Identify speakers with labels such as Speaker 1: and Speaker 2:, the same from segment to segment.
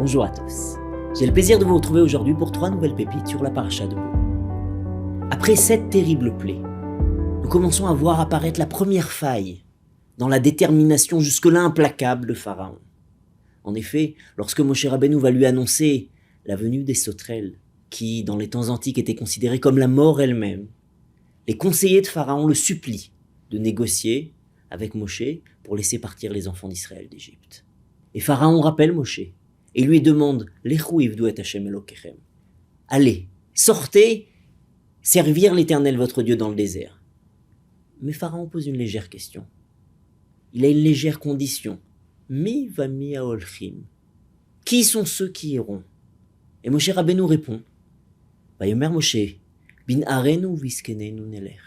Speaker 1: Bonjour à tous. J'ai le plaisir de vous retrouver aujourd'hui pour 3 nouvelles pépites sur la paracha de Bo. Après 7 terribles plaies, nous commençons à voir apparaître la première faille dans la détermination jusque-là implacable de Pharaon. En effet, lorsque Moshe Rabbeinu va lui annoncer la venue des sauterelles, qui dans les temps antiques étaient considérées comme la mort elle-même, les conseillers de Pharaon le supplient de négocier avec Moshe pour laisser partir les enfants d'Israël d'Égypte. Et Pharaon rappelle Moshe et lui demande « Lechu ivdu et Hashem Elokechem » « Allez, sortez, servir l'Éternel votre Dieu dans le désert. » Mais Pharaon pose une légère question. Il a une légère condition. « Mi va mi haolchim » Qui sont ceux qui iront? Et Moshe Rabbeinu répond « Vayomer Moshe, bin arenu viskenenu nelech »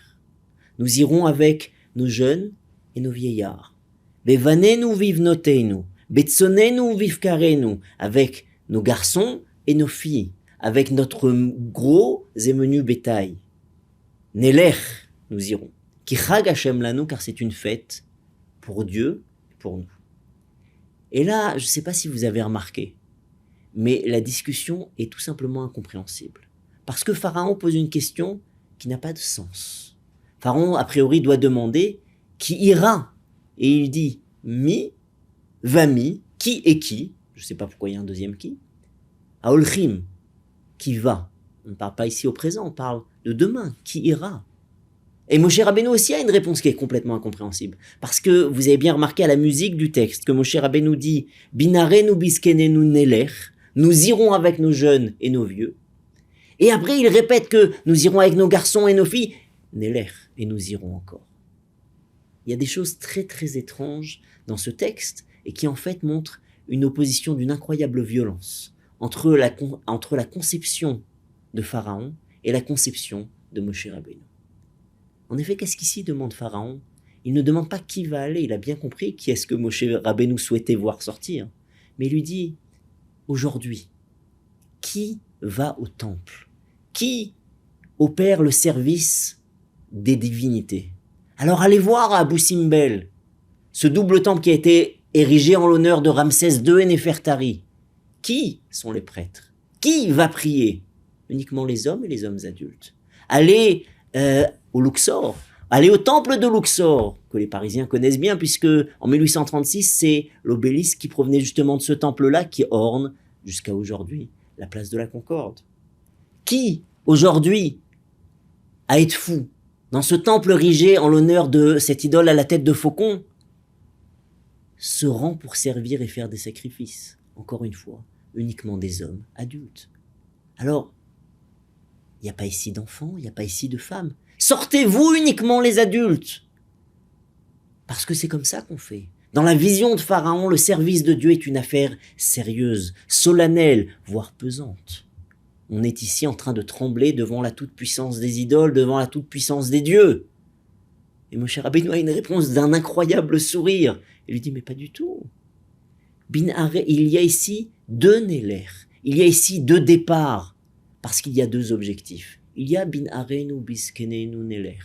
Speaker 1: Nous irons avec nos jeunes et nos vieillards. « Bevanenu vivnotenu » Betsonenu vivkarenu, avec nos garçons et nos filles, avec notre gros et menu bétail. Nelech, nous irons. Ki chag Hashem lanu, car c'est une fête pour Dieu et pour nous. Et là, je ne sais pas si vous avez remarqué, mais la discussion est tout simplement incompréhensible. Parce que Pharaon pose une question qui n'a pas de sens. Pharaon, a priori, doit demander qui ira. Et il dit mi. Vami, qui est qui? Je ne sais pas pourquoi il y a un deuxième qui. Aolchim, qui va. On ne parle pas ici au présent, on parle de demain, qui ira. Et Moshe Rabbeinu aussi a une réponse qui est complètement incompréhensible. Parce que vous avez bien remarqué à la musique du texte que Moshe Rabbeinu dit « Binarenu biskenenu nelech » nous irons avec nos jeunes et nos vieux. Et après il répète que nous irons avec nos garçons et nos filles « nelech » et nous irons encore. Il y a des choses très très étranges dans ce texte et qui en fait montre une opposition d'une incroyable violence entre la conception de Pharaon et la conception de Moshe Rabbeinu. En effet, qu'est-ce qu'ici demande Pharaon? Il ne demande pas qui va aller, il a bien compris qui est-ce que Moshe Rabbeinu souhaitait voir sortir, mais il lui dit, aujourd'hui, qui va au temple? Qui opère le service des divinités? Alors allez voir à Abou Simbel, ce double temple qui a été érigé en l'honneur de Ramsès II et Néfertari. Qui sont les prêtres? Qui va prier? Uniquement les hommes et les hommes adultes. Allez au Luxor, allez au temple de Luxor, que les Parisiens connaissent bien, puisque en 1836, c'est l'obélisque qui provenait justement de ce temple-là qui orne, jusqu'à aujourd'hui, la place de la Concorde. Qui, aujourd'hui, à être fou, dans ce temple érigé en l'honneur de cette idole à la tête de faucon, se rend pour servir et faire des sacrifices, encore une fois, uniquement des hommes adultes. Alors, il n'y a pas ici d'enfants, il n'y a pas ici de femmes. Sortez-vous uniquement les adultes! Parce que c'est comme ça qu'on fait. Dans la vision de Pharaon, le service de Dieu est une affaire sérieuse, solennelle, voire pesante. On est ici en train de trembler devant la toute-puissance des idoles, devant la toute-puissance des dieux. Et Moshe Rabbeinu a une réponse d'un incroyable sourire. Il lui dit, mais pas du tout. Il y a ici 2 Néler. Il y a ici 2 départs. Parce qu'il y a 2 objectifs. Il y a bin arenu biskenenu Néler.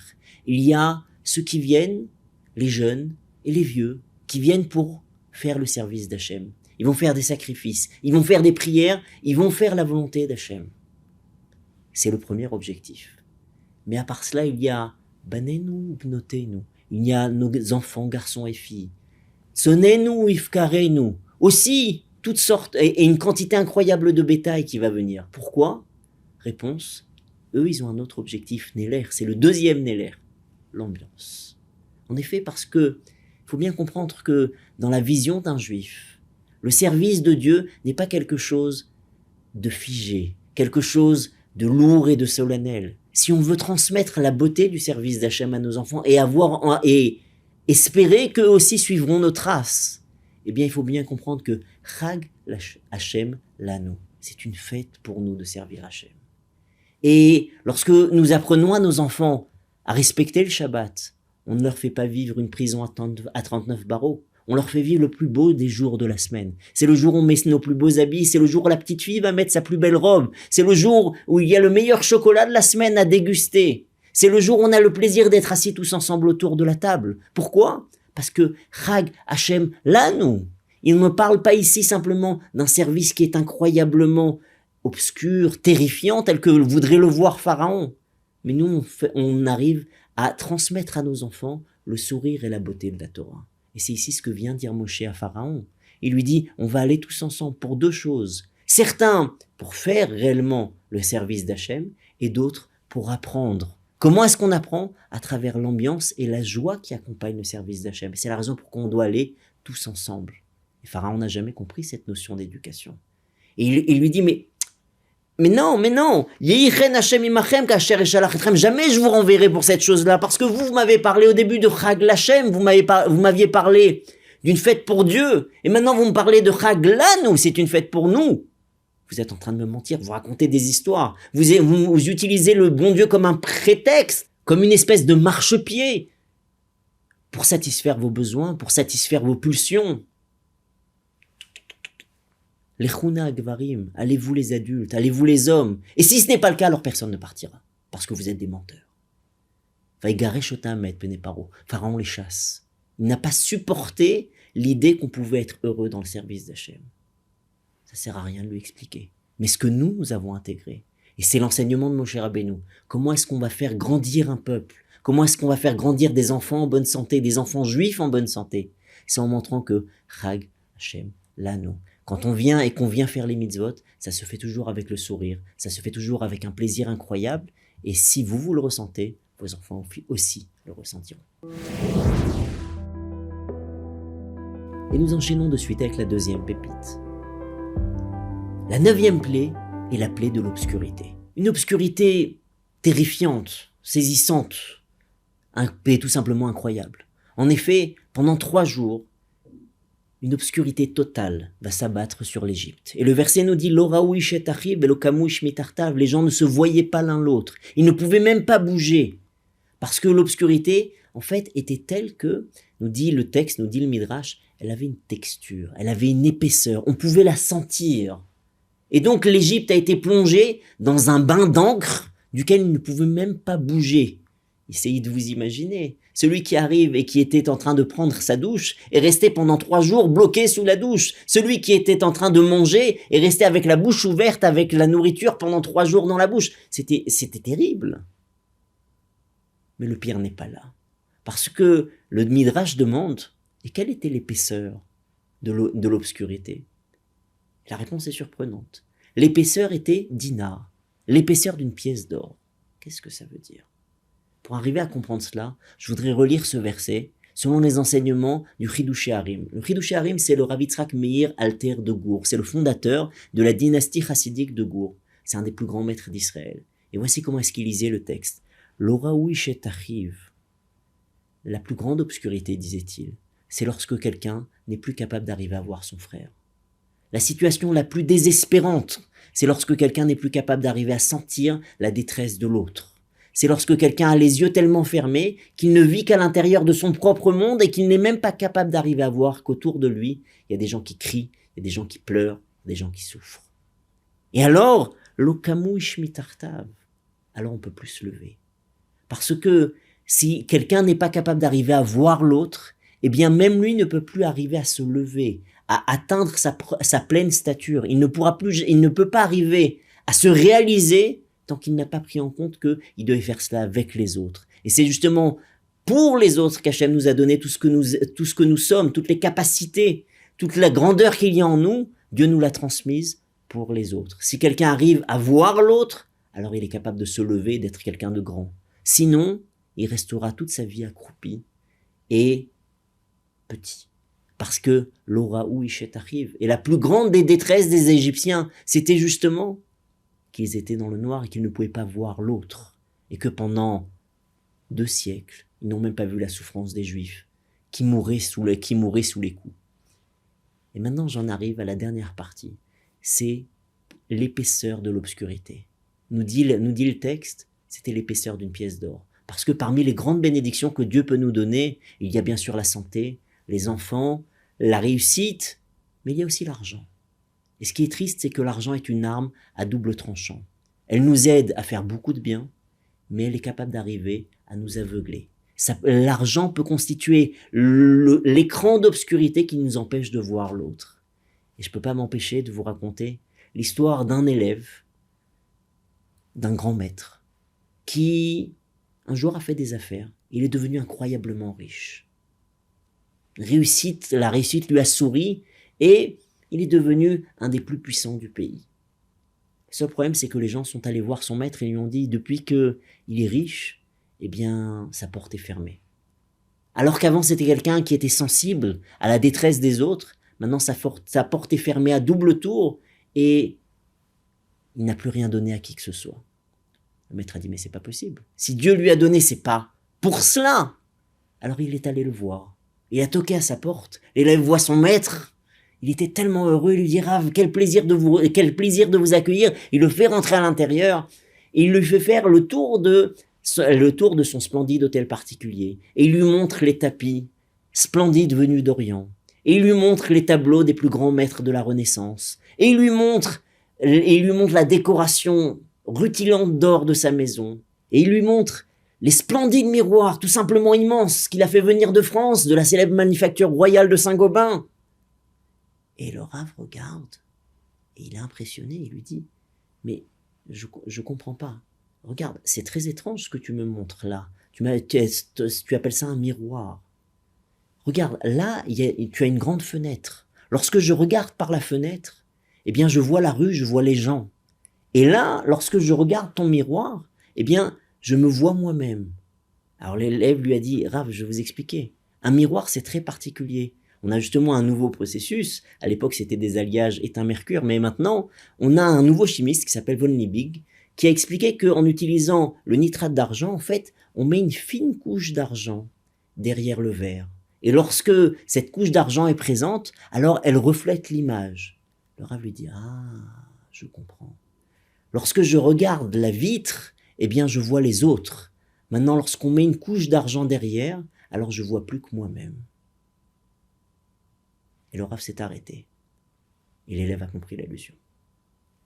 Speaker 1: Il y a ceux qui viennent, les jeunes et les vieux, qui viennent pour faire le service d'Hachem. Ils vont faire des sacrifices, ils vont faire des prières, ils vont faire la volonté d'Hachem. C'est le premier objectif. Mais à part cela, il y a banenu bnotenu. Il y a nos enfants, garçons et filles. Sonenu ifkarenu. Aussi, toutes sortes, et une quantité incroyable de bétail qui va venir. Pourquoi? Réponse, eux, ils ont un autre objectif, Néler. C'est le 2e Néler, l'ambiance. En effet, parce que, il faut bien comprendre que dans la vision d'un juif, le service de Dieu n'est pas quelque chose de figé, quelque chose de lourd et de solennel. Si on veut transmettre la beauté du service d'Hachem à nos enfants et espérer qu'eux aussi suivront nos traces, eh bien il faut bien comprendre que Chag Hachem Lanu, c'est une fête pour nous de servir Hachem. Et lorsque nous apprenons à nos enfants à respecter le Shabbat, on ne leur fait pas vivre une prison à 39 barreaux. On leur fait vivre le plus beau des jours de la semaine. C'est le jour où on met nos plus beaux habits, c'est le jour où la petite fille va mettre sa plus belle robe, c'est le jour où il y a le meilleur chocolat de la semaine à déguster, c'est le jour où on a le plaisir d'être assis tous ensemble autour de la table. Pourquoi? Parce que Chag Hachem Lanu, Il ne me parle pas ici simplement d'un service qui est incroyablement obscur, terrifiant, tel que voudrait le voir Pharaon. Mais nous, on arrive à transmettre à nos enfants le sourire et la beauté de la Torah. Et c'est ici ce que vient dire Moshe à Pharaon. Il lui dit, on va aller tous ensemble pour deux choses. Certains pour faire réellement le service d'Hachem et d'autres pour apprendre. Comment est-ce qu'on apprend? À travers l'ambiance et la joie qui accompagne le service d'Hachem. C'est la raison pour laquelle on doit aller tous ensemble. Et Pharaon n'a jamais compris cette notion d'éducation. Et il lui dit, mais non, jamais je vous renverrai pour cette chose-là, parce que vous m'avez parlé au début de Chag l'Hachem, vous m'aviez parlé d'une fête pour Dieu, et maintenant vous me parlez de Chag l'Anu, c'est une fête pour nous. Vous êtes en train de me mentir, vous racontez des histoires, vous utilisez le bon Dieu comme un prétexte, comme une espèce de marchepied, pour satisfaire vos besoins, pour satisfaire vos pulsions. Les Chuna Gvarim, allez-vous les adultes, allez-vous les hommes. Et si ce n'est pas le cas, alors personne ne partira, parce que vous êtes des menteurs. Pharaon les chasse. Il n'a pas supporté l'idée qu'on pouvait être heureux dans le service d'Hachem. Ça sert à rien de lui expliquer. Mais ce que nous avons intégré, et c'est l'enseignement de Moshe Rabbeinu, comment est-ce qu'on va faire grandir un peuple? Comment est-ce qu'on va faire grandir des enfants en bonne santé, des enfants juifs en bonne santé? C'est en montrant que Chag Hachem l'Anu. Quand on vient et qu'on vient faire les mitzvot, ça se fait toujours avec le sourire, ça se fait toujours avec un plaisir incroyable. Et si vous le ressentez, vos enfants aussi le ressentiront. Et nous enchaînons de suite avec la deuxième pépite. La 9e plaie est la plaie de l'obscurité. Une obscurité terrifiante, saisissante, un plaie tout simplement incroyable. En effet, pendant 3 jours, une obscurité totale va s'abattre sur l'Égypte. Et le verset nous dit « Les gens ne se voyaient pas l'un l'autre. Ils ne pouvaient même pas bouger. Parce que l'obscurité, en fait, était telle que, nous dit le texte, nous dit le Midrash, elle avait une texture, elle avait une épaisseur. On pouvait la sentir. Et donc l'Égypte a été plongée dans un bain d'encre duquel il ne pouvait même pas bouger. Essayez de vous imaginer. Celui qui arrive et qui était en train de prendre sa douche est resté pendant 3 jours bloqué sous la douche. Celui qui était en train de manger est resté avec la bouche ouverte avec la nourriture pendant 3 jours dans la bouche. C'était terrible. Mais le pire n'est pas là. Parce que le Midrash demande, et quelle était l'épaisseur de l'obscurité? La réponse est surprenante. L'épaisseur était dinar, l'épaisseur d'une pièce d'or. Qu'est-ce que ça veut dire? Pour arriver à comprendre cela, je voudrais relire ce verset selon les enseignements du Chidushei Harim. Le Chidushei Harim, c'est le Rav Yitzhak Meir Alter de Gour. C'est le fondateur de la dynastie chassidique de Gour. C'est un des plus grands maîtres d'Israël. Et voici comment est-ce qu'il lisait le texte. L'oraoui shetachiv. La plus grande obscurité, disait-il, c'est lorsque quelqu'un n'est plus capable d'arriver à voir son frère. La situation la plus désespérante, c'est lorsque quelqu'un n'est plus capable d'arriver à sentir la détresse de l'autre. C'est lorsque quelqu'un a les yeux tellement fermés qu'il ne vit qu'à l'intérieur de son propre monde et qu'il n'est même pas capable d'arriver à voir qu'autour de lui, il y a des gens qui crient, il y a des gens qui pleurent, des gens qui souffrent. Et alors, l'okamu ishmitartav, alors on ne peut plus se lever. Parce que si quelqu'un n'est pas capable d'arriver à voir l'autre, eh bien même lui ne peut plus arriver à se lever, à atteindre sa pleine stature. Il ne peut pas arriver à se réaliser tant qu'il n'a pas pris en compte qu'il devait faire cela avec les autres. Et c'est justement pour les autres qu'Hachem nous a donné tout ce que nous sommes, toutes les capacités, toute la grandeur qu'il y a en nous, Dieu nous l'a transmise pour les autres. Si quelqu'un arrive à voir l'autre, alors il est capable de se lever, d'être quelqu'un de grand. Sinon, il restera toute sa vie accroupi et petit. Parce que l'oraou ishet arrive. Et la plus grande des détresses des Égyptiens, c'était justement qu'ils étaient dans le noir et qu'ils ne pouvaient pas voir l'autre. Et que pendant 2 siècles, ils n'ont même pas vu la souffrance des Juifs, qui mouraient sous les coups. Et maintenant, j'en arrive à la dernière partie. C'est l'épaisseur de l'obscurité. Nous dit le texte, c'était l'épaisseur d'une pièce d'or. Parce que parmi les grandes bénédictions que Dieu peut nous donner, il y a bien sûr la santé, les enfants, la réussite, mais il y a aussi l'argent. Et ce qui est triste, c'est que l'argent est une arme à double tranchant. Elle nous aide à faire beaucoup de bien, mais elle est capable d'arriver à nous aveugler. L'argent peut constituer l'écran d'obscurité qui nous empêche de voir l'autre. Et je ne peux pas m'empêcher de vous raconter l'histoire d'un élève, d'un grand maître, qui un jour a fait des affaires. Il est devenu incroyablement riche. La réussite lui a souri et il est devenu un des plus puissants du pays. Le seul problème, c'est que les gens sont allés voir son maître et lui ont dit, depuis qu'il est riche, eh bien, sa porte est fermée. Alors qu'avant, c'était quelqu'un qui était sensible à la détresse des autres, maintenant sa porte est fermée à double tour et il n'a plus rien donné à qui que ce soit. Le maître a dit, mais c'est pas possible. Si Dieu lui a donné, c'est pas pour cela. Alors il est allé le voir. Il a toqué à sa porte. L'élève voit son maître. Il était tellement heureux. Il lui dit, Rav, quel plaisir de vous accueillir. Il le fait rentrer à l'intérieur. Et il lui fait faire le tour de son splendide hôtel particulier. Et il lui montre les tapis splendides venus d'Orient. Et il lui montre les tableaux des plus grands maîtres de la Renaissance. Et il lui montre la décoration rutilante d'or de sa maison. Et il lui montre les splendides miroirs, tout simplement immenses, qu'il a fait venir de France, de la célèbre manufacture royale de Saint-Gobain. Et le Rav regarde, et il est impressionné, il lui dit, mais je comprends pas. Regarde, c'est très étrange ce que tu me montres là. Tu appelles ça un miroir. Regarde, là, tu as une grande fenêtre. Lorsque je regarde par la fenêtre, eh bien, je vois la rue, je vois les gens. Et là, lorsque je regarde ton miroir, eh bien, je me vois moi-même. Alors l'élève lui a dit, Rav, je vais vous expliquer. Un miroir, c'est très particulier. On a justement un nouveau processus. À l'époque, c'était des alliages étain-mercure, mais maintenant, on a un nouveau chimiste qui s'appelle von Liebig, qui a expliqué qu'en utilisant le nitrate d'argent, en fait, on met une fine couche d'argent derrière le verre. Et lorsque cette couche d'argent est présente, alors elle reflète l'image. Le Rav lui dit, ah, je comprends. Lorsque je regarde la vitre, eh bien, je vois les autres. Maintenant, lorsqu'on met une couche d'argent derrière, alors je vois plus que moi-même. Et le Rav s'est arrêté. Et l'élève a compris l'allusion.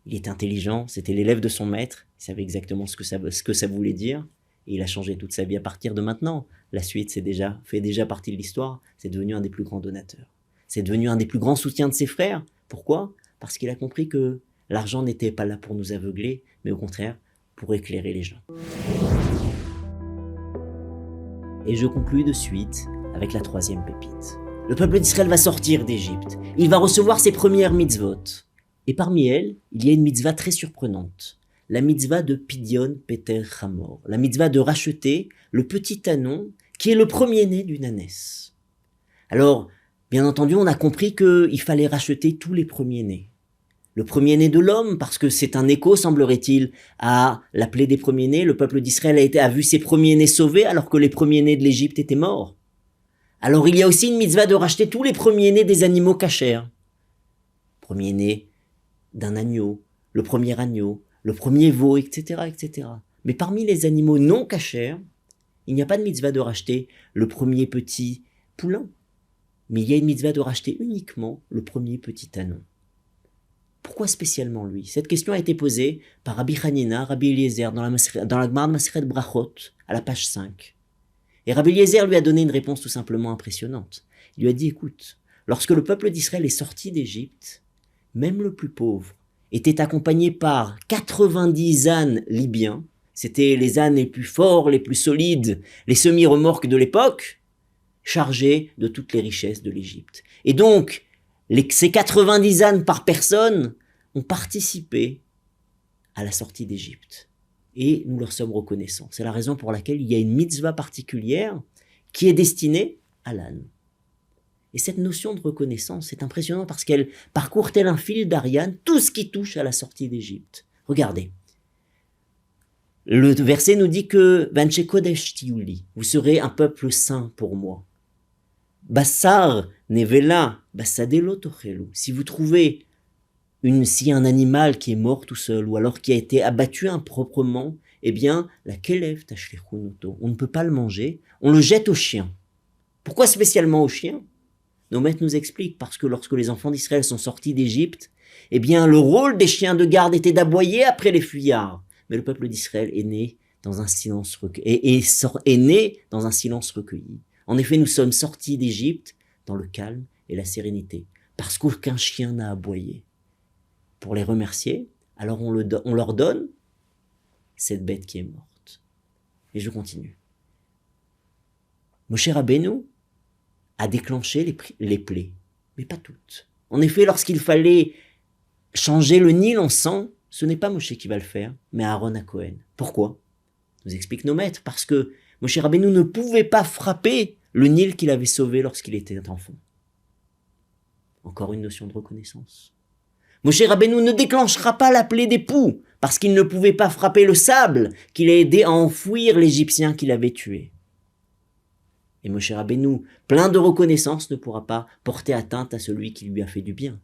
Speaker 1: Il était intelligent, c'était l'élève de son maître, il savait exactement ce que ça voulait dire, et il a changé toute sa vie à partir de maintenant. La suite fait déjà partie de l'histoire, c'est devenu un des plus grands donateurs. C'est devenu un des plus grands soutiens de ses frères. Pourquoi ? Parce qu'il a compris que l'argent n'était pas là pour nous aveugler, mais au contraire, pour éclairer les gens. Et je conclus de suite avec la troisième pépite. Le peuple d'Israël va sortir d'Égypte. Il va recevoir ses premières mitzvot. Et parmi elles, il y a une mitzvah très surprenante. La mitzvah de Pidyon Peter Hamor. La mitzvah de racheter le petit ânon qui est le premier-né d'une ânesse. Alors, bien entendu, on a compris qu'il fallait racheter tous les premiers-nés. Le premier-né de l'homme, parce que c'est un écho, semblerait-il, à la plaie des premiers-nés. Le peuple d'Israël a vu ses premiers-nés sauvés alors que les premiers-nés de l'Égypte étaient morts. Alors il y a aussi une mitzvah de racheter tous les premiers-nés des animaux cachers. Premier-né d'un agneau, le premier veau, etc., etc. Mais parmi les animaux non cachers, il n'y a pas de mitzvah de racheter le premier petit poulain. Mais il y a une mitzvah de racheter uniquement le premier petit ânon. Pourquoi spécialement lui ? Cette question a été posée par Rabbi Hanina, Rabbi Eliezer, dans la Gemara de Masechet Brachot, à la page 5. Et Rabbi Eliezer lui a donné une réponse tout simplement impressionnante. Il lui a dit, écoute, lorsque le peuple d'Israël est sorti d'Égypte, même le plus pauvre était accompagné par 90 ânes libyens. C'était les ânes les plus forts, les plus solides, les semi-remorques de l'époque, chargés de toutes les richesses de l'Égypte. Et donc, ces 90 ânes par personne ont participé à la sortie d'Égypte. Et nous leur sommes reconnaissants. C'est la raison pour laquelle il y a une mitzvah particulière qui est destinée à l'âne. Et cette notion de reconnaissance est impressionnante parce qu'elle parcourt tel un fil d'Ariane tout ce qui touche à la sortie d'Égypte. Regardez. Le verset nous dit que Vanche Kodesh Tiyuli, vous serez un peuple saint pour moi. Bassar nevela bassadelo tochelu. Si vous trouvez si un animal qui est mort tout seul ou alors qui a été abattu improprement, eh bien la kelev tashlechunoto, on ne peut pas le manger, on le jette aux chiens. Pourquoi spécialement aux chiens ? Nos maîtres nous expliquent parce que lorsque les enfants d'Israël sont sortis d'Égypte, eh bien le rôle des chiens de garde était d'aboyer après les fuyards. Mais le peuple d'Israël est né dans un silence recueilli, est né dans un silence recueilli. En effet, nous sommes sortis d'Égypte dans le calme et la sérénité, parce qu'aucun chien n'a aboyé. Pour les remercier, alors on leur donne cette bête qui est morte. Et je continue. Moshe Rabbeinu a déclenché les plaies, mais pas toutes. En effet, lorsqu'il fallait changer le Nil en sang, ce n'est pas Moshe qui va le faire, mais Aaron à Cohen. Pourquoi? Nous expliquent nos maîtres, parce que Moshe Rabbeinu ne pouvait pas frapper le Nil qu'il avait sauvé lorsqu'il était enfant. Encore une notion de reconnaissance. Moshe Rabbeinu ne déclenchera pas la plaie des poux, parce qu'il ne pouvait pas frapper le sable qu'il a aidé à enfouir l'Égyptien qu'il avait tué. Et Moshe Rabbeinu, plein de reconnaissance, ne pourra pas porter atteinte à celui qui lui a fait du bien.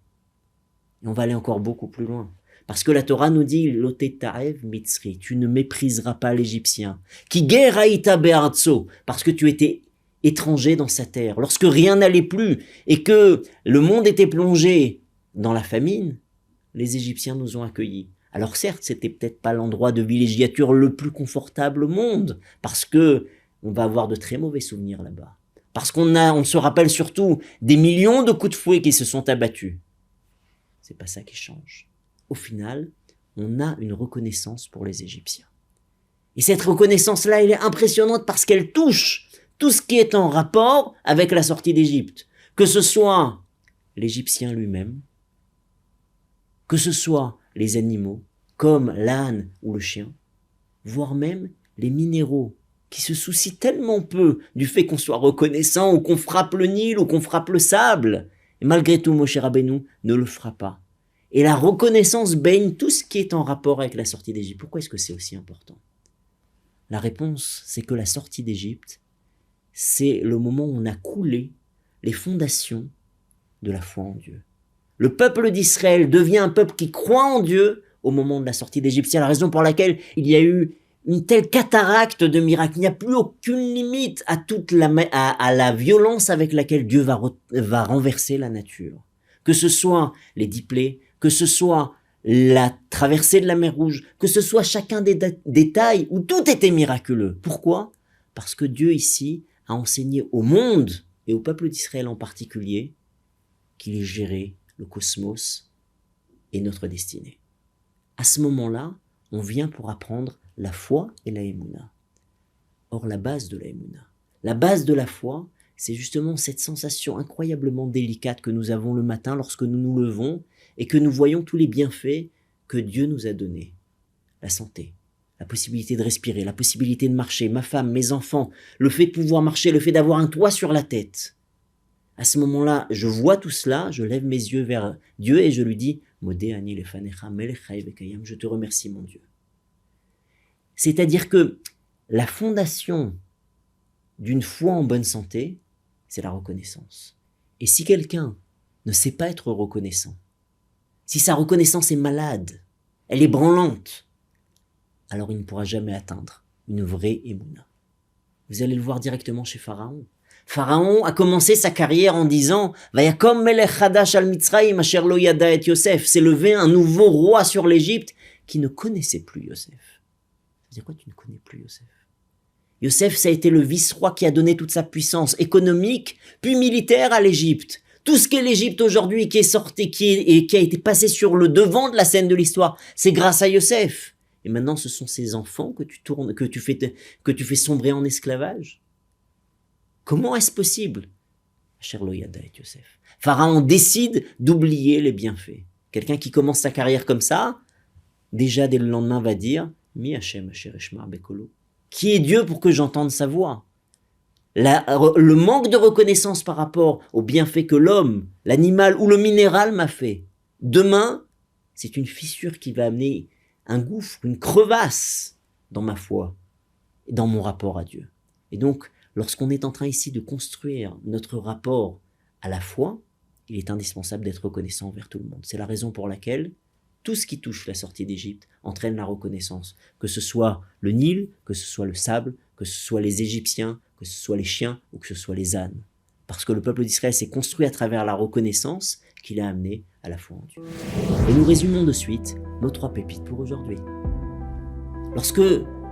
Speaker 1: Et on va aller encore beaucoup plus loin. Parce que la Torah nous dit, Lotetaev Mitzri, tu ne mépriseras pas l'Égyptien. Ki geraita be'artso, parce que tu étais étranger dans sa terre. Lorsque rien n'allait plus et que le monde était plongé dans la famine, les Égyptiens nous ont accueillis. Alors certes, c'était peut-être pas l'endroit de villégiature le plus confortable au monde, parce que on va avoir de très mauvais souvenirs là-bas. Parce on se rappelle surtout des millions de coups de fouet qui se sont abattus. C'est pas ça qui change. Au final, on a une reconnaissance pour les Égyptiens. Et cette reconnaissance-là, elle est impressionnante parce qu'elle touche tout ce qui est en rapport avec la sortie d'Égypte. Que ce soit l'Égyptien lui-même, que ce soit les animaux, comme l'âne ou le chien, voire même les minéraux, qui se soucient tellement peu du fait qu'on soit reconnaissant ou qu'on frappe le Nil ou qu'on frappe le sable. Et malgré tout, Moshe Rabbeinu ne le fera pas. Et la reconnaissance baigne tout ce qui est en rapport avec la sortie d'Égypte. Pourquoi est-ce que c'est aussi important? La réponse, c'est que la sortie d'Égypte, c'est le moment où on a coulé les fondations de la foi en Dieu. Le peuple d'Israël devient un peuple qui croit en Dieu au moment de la sortie d'Égypte. C'est la raison pour laquelle il y a eu une telle cataracte de miracles. Il n'y a plus aucune limite à la violence avec laquelle Dieu va renverser la nature. Que ce soit les 10 plaies, que ce soit la traversée de la mer Rouge, que ce soit chacun des détails où tout était miraculeux. Pourquoi? Parce que Dieu ici a enseigné au monde et au peuple d'Israël en particulier qu'il est géré le cosmos et notre destinée. À ce moment-là, on vient pour apprendre la foi et la émouna. Or, la base de la émouna, la base de la foi, c'est justement cette sensation incroyablement délicate que nous avons le matin lorsque nous nous levons et que nous voyons tous les bienfaits que Dieu nous a donnés. La santé, la possibilité de respirer, la possibilité de marcher, ma femme, mes enfants, le fait de pouvoir marcher, le fait d'avoir un toit sur la tête. À ce moment-là, je vois tout cela, je lève mes yeux vers Dieu et je lui dis « Modé ani lefanecha melech chai vekayam » je te remercie mon Dieu. C'est-à-dire que la fondation d'une foi en bonne santé, c'est la reconnaissance. Et si quelqu'un ne sait pas être reconnaissant, si sa reconnaissance est malade, elle est branlante, alors il ne pourra jamais atteindre une vraie émouna. Vous allez le voir directement chez Pharaon. Pharaon a commencé sa carrière en disant « Vayakom melech chadash al Mitzrayim asher lo yada et Yosef » s'est levé un nouveau roi sur l'Égypte qui ne connaissait plus Yosef. Ça veut dire quoi, tu ne connais plus Yosef? Yosef, ça a été le vice-roi qui a donné toute sa puissance économique, puis militaire à l'Égypte. Tout ce qu'est l'Égypte aujourd'hui, qui est sorti, qui a été passé sur le devant de la scène de l'histoire, c'est grâce à Yosef. Et maintenant, ce sont ces enfants que tu fais sombrer en esclavage. Comment est-ce possible? Sherloyada et Yosef. Pharaon décide d'oublier les bienfaits. Quelqu'un qui commence sa carrière comme ça, déjà dès le lendemain va dire Mi Hashem asher eshmar bekolo. Qui est Dieu pour que j'entende sa voix? Le manque de reconnaissance par rapport aux bienfaits que l'homme, l'animal ou le minéral m'a fait. Demain, c'est une fissure qui va amener un gouffre, une crevasse dans ma foi, dans mon rapport à Dieu. Et donc, lorsqu'on est en train ici de construire notre rapport à la foi, il est indispensable d'être reconnaissant envers tout le monde. C'est la raison pour laquelle tout ce qui touche la sortie d'Égypte entraîne la reconnaissance. Que ce soit le Nil, que ce soit le sable, que ce soit les Égyptiens, que ce soit les chiens ou que ce soit les ânes. Parce que le peuple d'Israël s'est construit à travers la reconnaissance qui l'a amené à la foi en Dieu. Et nous résumons de suite nos 3 pépites pour aujourd'hui. Lorsque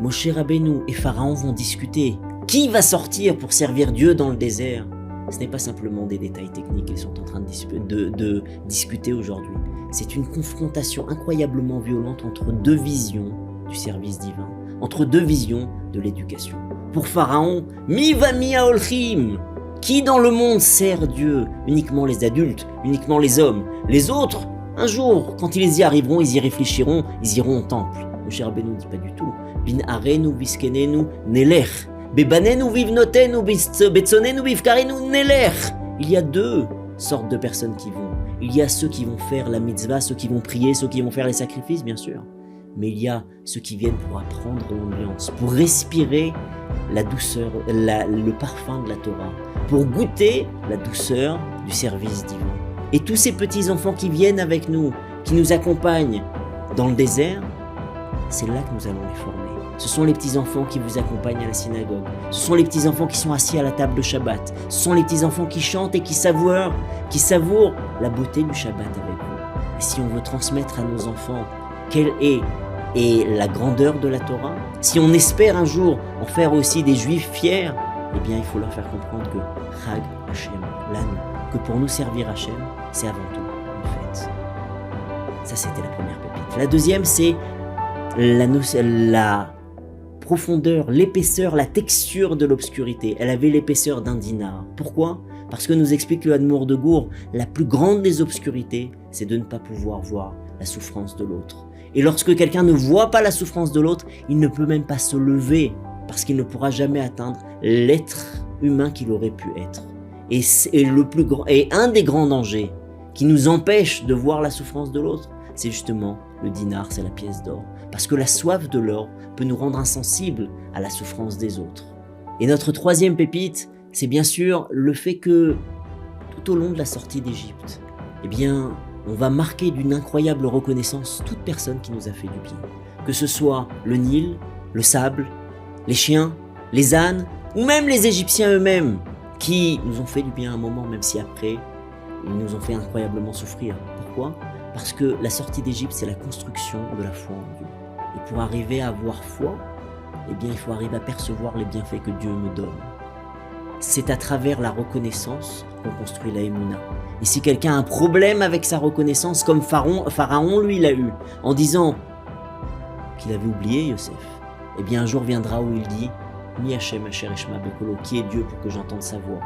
Speaker 1: Moshe Rabbeinu et Pharaon vont discuter, qui va sortir pour servir Dieu dans le désert? Ce n'est pas simplement des détails techniques qu'ils sont en train de discuter aujourd'hui. C'est une confrontation incroyablement violente entre deux visions du service divin, entre deux visions de l'éducation. Pour Pharaon, mi va mi aolchim. Qui dans le monde sert Dieu? Uniquement les adultes, uniquement les hommes. Les autres, un jour, quand ils y arriveront, ils y réfléchiront, ils iront au temple. Moshe Rabbeinu ne dit pas du tout. Bin arenu viskenenu nelech. Bebanenu vivnotenu betsonenu vivkarenu nelech. Il y a deux sortes de personnes qui vont. Il y a ceux qui vont faire la mitzvah, ceux qui vont prier, ceux qui vont faire les sacrifices, bien sûr. Mais il y a ceux qui viennent pour apprendre l'ambiance, pour respirer la douceur, le parfum de la Torah, pour goûter la douceur du service divin. Et tous ces petits-enfants qui viennent avec nous, qui nous accompagnent dans le désert, c'est là que nous allons les former. Ce sont les petits-enfants qui vous accompagnent à la synagogue. Ce sont les petits-enfants qui sont assis à la table de Shabbat. Ce sont les petits-enfants qui chantent et qui savourent la beauté du Shabbat avec vous. Et si on veut transmettre à nos enfants quelle est la grandeur de la Torah, si on espère un jour en faire aussi des Juifs fiers, eh bien il faut leur faire comprendre que Chag Hashem, l'âne, que pour nous servir Hashem, c'est avant tout une fête. Ça, c'était la première pépite. La deuxième, c'est la profondeur, l'épaisseur, la texture de l'obscurité. Elle avait l'épaisseur d'un dinar. Pourquoi? Parce que nous explique le Admour de Gour, la plus grande des obscurités, c'est de ne pas pouvoir voir la souffrance de l'autre. Et lorsque quelqu'un ne voit pas la souffrance de l'autre, il ne peut même pas se lever, parce qu'il ne pourra jamais atteindre l'être humain qu'il aurait pu être. Et un des grands dangers qui nous empêche de voir la souffrance de l'autre, c'est justement le dinar, c'est la pièce d'or. Parce que la soif de l'or peut nous rendre insensibles à la souffrance des autres. Et notre troisième pépite, c'est bien sûr le fait que tout au long de la sortie d'Égypte, eh bien, on va marquer d'une incroyable reconnaissance toute personne qui nous a fait du bien. Que ce soit le Nil, le sable, les chiens, les ânes, ou même les Égyptiens eux-mêmes, qui nous ont fait du bien à un moment, même si après, ils nous ont fait incroyablement souffrir. Pourquoi? Parce que la sortie d'Égypte, c'est la construction de la foi en Dieu. Et pour arriver à avoir foi, eh bien, il faut arriver à percevoir les bienfaits que Dieu me donne. C'est à travers la reconnaissance qu'on construit la Emouna. Et si quelqu'un a un problème avec sa reconnaissance, comme Pharaon lui l'a eu, en disant qu'il avait oublié Yosef, eh bien un jour viendra où il dit « Mi Hashem Asher Eshma Bekolo » qui est Dieu pour que j'entende sa voix.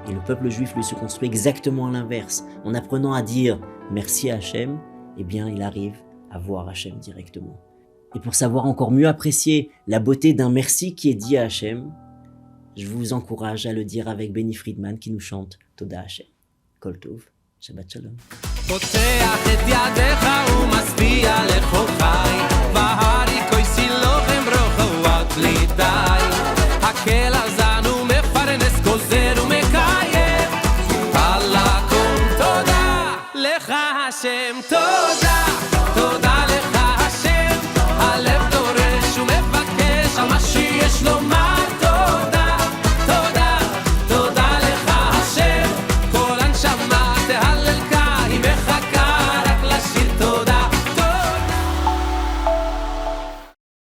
Speaker 1: Et le peuple juif lui se construit exactement à l'inverse. En apprenant à dire « Merci à Hashem », eh bien il arrive à voir Hashem directement. Et pour savoir encore mieux apprécier la beauté d'un merci qui est dit à Hashem, je vous encourage à le dire avec Benny Friedman qui nous chante Toda Hashem. Kol Tov, Shabbat Shalom.
Speaker 2: פותח את ידיך ומשביע לכל חי והרי כויסי לוחם רוחו בלי די הקל עזנו מפרנס גוזר ומקיים על הכל תודה לך השם תודה לך השם הלב דורש ומבקש על מה שיש לומר